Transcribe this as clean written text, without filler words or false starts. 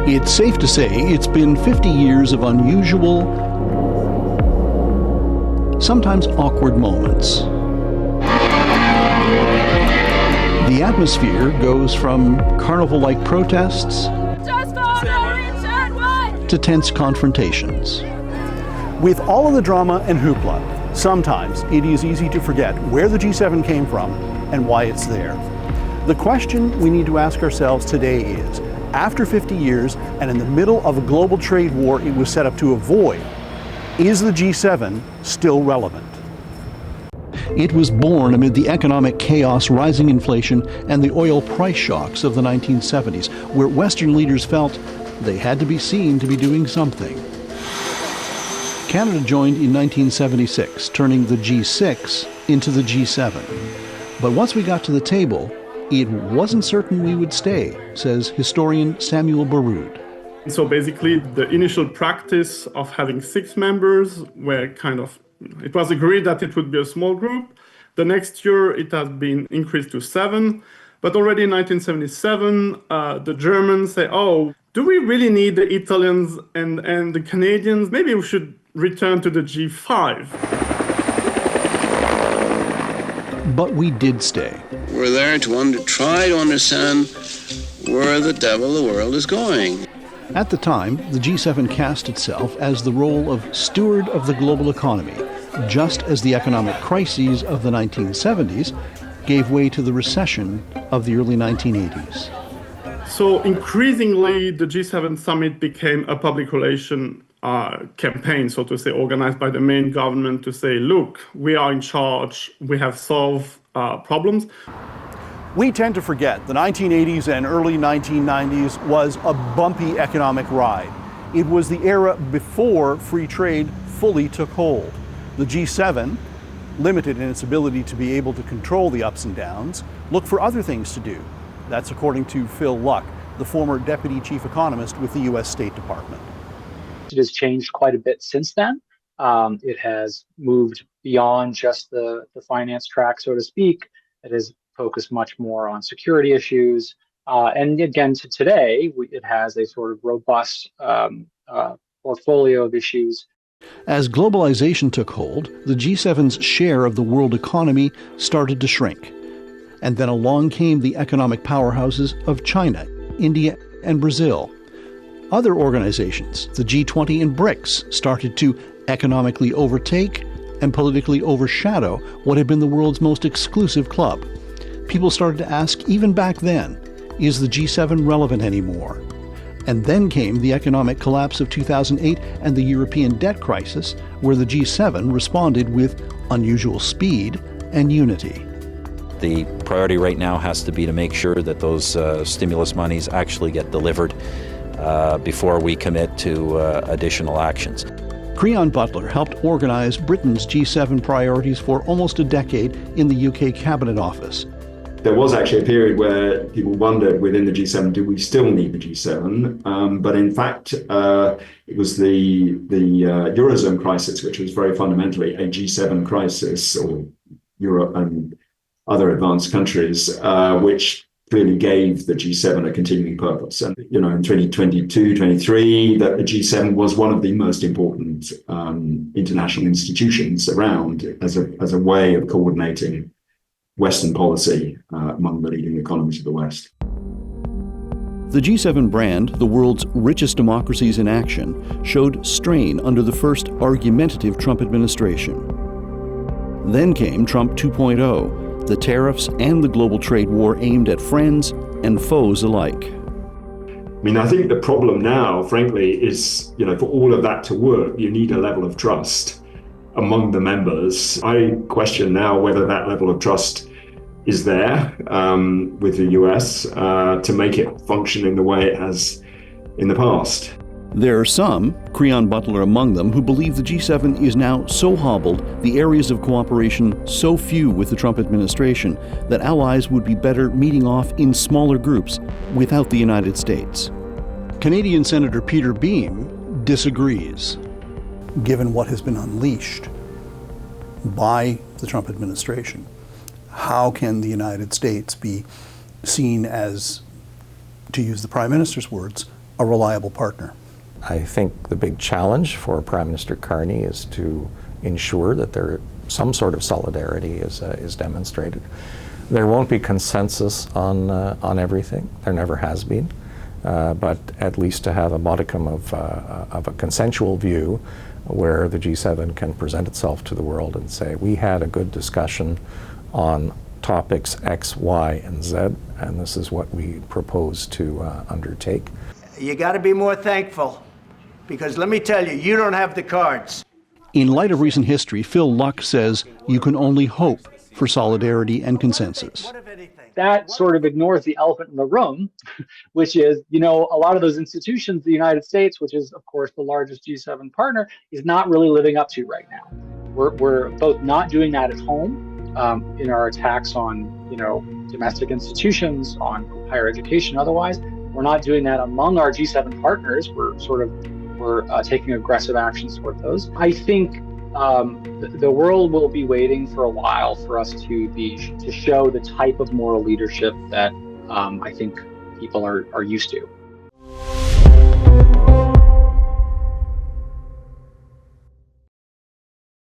It's safe to say it's been 50 years of unusual, sometimes awkward moments. The atmosphere goes from carnival-like protests to tense confrontations. With all of the drama and hoopla, sometimes it is easy to forget where the G7 came from and why it's there. The question we need to ask ourselves today is, after 50 years and in the middle of a global trade war it was set up to avoid, is the G7 still relevant? It was born amid the economic chaos, rising inflation, and the oil price shocks of the 1970s, where Western leaders felt they had to be seen to be doing something. Canada joined in 1976, turning the G6 into the G7. But once we got to the table, it wasn't certain we would stay, says historian Samuel Baroud. So basically, the initial practice of having 6 members were it was agreed that it would be a small group. The next year, it has been increased to 7. But already in 1977, the Germans say, oh, do we really need the Italians and the Canadians? Maybe we should return to the G5. But we did stay. We're there to try to understand where the devil the world is going. At the time, the G7 cast itself as the role of steward of the global economy, just as the economic crises of the 1970s gave way to the recession of the early 1980s. So increasingly, the G7 summit became a public relation campaign, so to say, organized by the main government to say, look, we are in charge, we have solved problems. We tend to forget the 1980s and early 1990s was a bumpy economic ride. It was the era before free trade fully took hold. The G7, limited in its ability to be able to control the ups and downs, looked for other things to do. That's according to Phil Luck, the former deputy chief economist with the U.S. State Department. It has changed quite a bit since then. It has moved beyond just the finance track, so to speak. It has focused much more on security issues. And again, to today, it has a sort of robust portfolio of issues. As globalization took hold, the G7's share of the world economy started to shrink. And then along came the economic powerhouses of China, India, and Brazil. Other organizations, the G20 and BRICS, started to economically overtake and politically overshadow what had been the world's most exclusive club. People started to ask, even back then, is the G7 relevant anymore? And then came the economic collapse of 2008 and the European debt crisis, where the G7 responded with unusual speed and unity. The priority right now has to be to make sure that those stimulus monies actually get delivered before we commit to additional actions. Creon Butler helped organize Britain's G7 priorities for almost a decade in the UK Cabinet Office. There was actually a period where people wondered within the G7, do we still need the G7? But in fact, it was the Eurozone crisis, which was very fundamentally a G7 crisis, or Europe and other advanced countries, which clearly gave the G7 a continuing purpose. And, in 2022, 23, that the G7 was one of the most important international institutions around as a way of coordinating Western policy among the leading economies of the West. The G7 brand, the world's richest democracies in action, showed strain under the first argumentative Trump administration. Then came Trump 2.0, the tariffs and the global trade war aimed at friends and foes alike. I think the problem now, frankly, is, for all of that to work, you need a level of trust among the members. I question now whether that level of trust is there with the US to make it function in the way it has in the past. There are some, Creon Butler among them, who believe the G7 is now so hobbled, the areas of cooperation so few with the Trump administration, that allies would be better meeting off in smaller groups without the United States. Canadian Senator Peter Beam disagrees. Given what has been unleashed by the Trump administration, how can the United States be seen as, to use the Prime Minister's words, a reliable partner? I think the big challenge for Prime Minister Carney is to ensure that some sort of solidarity is demonstrated. There won't be consensus on everything. There never has been, but at least to have a modicum of a consensual view where the G7 can present itself to the world and say, we had a good discussion on topics X, Y, and Z, and this is what we propose to undertake. You got to be more thankful, because let me tell you, you don't have the cards. In light of recent history, Phil Luck says you can only hope for solidarity and consensus. That sort of ignores the elephant in the room, which is, a lot of those institutions, the United States, which is, of course, the largest G7 partner, is not really living up to right now. We're both not doing that at home in our attacks on, domestic institutions, on higher education, otherwise. We're not doing that among our G7 partners. We're taking aggressive actions toward those. I think the world will be waiting for a while for us to show the type of moral leadership that I think people are used to.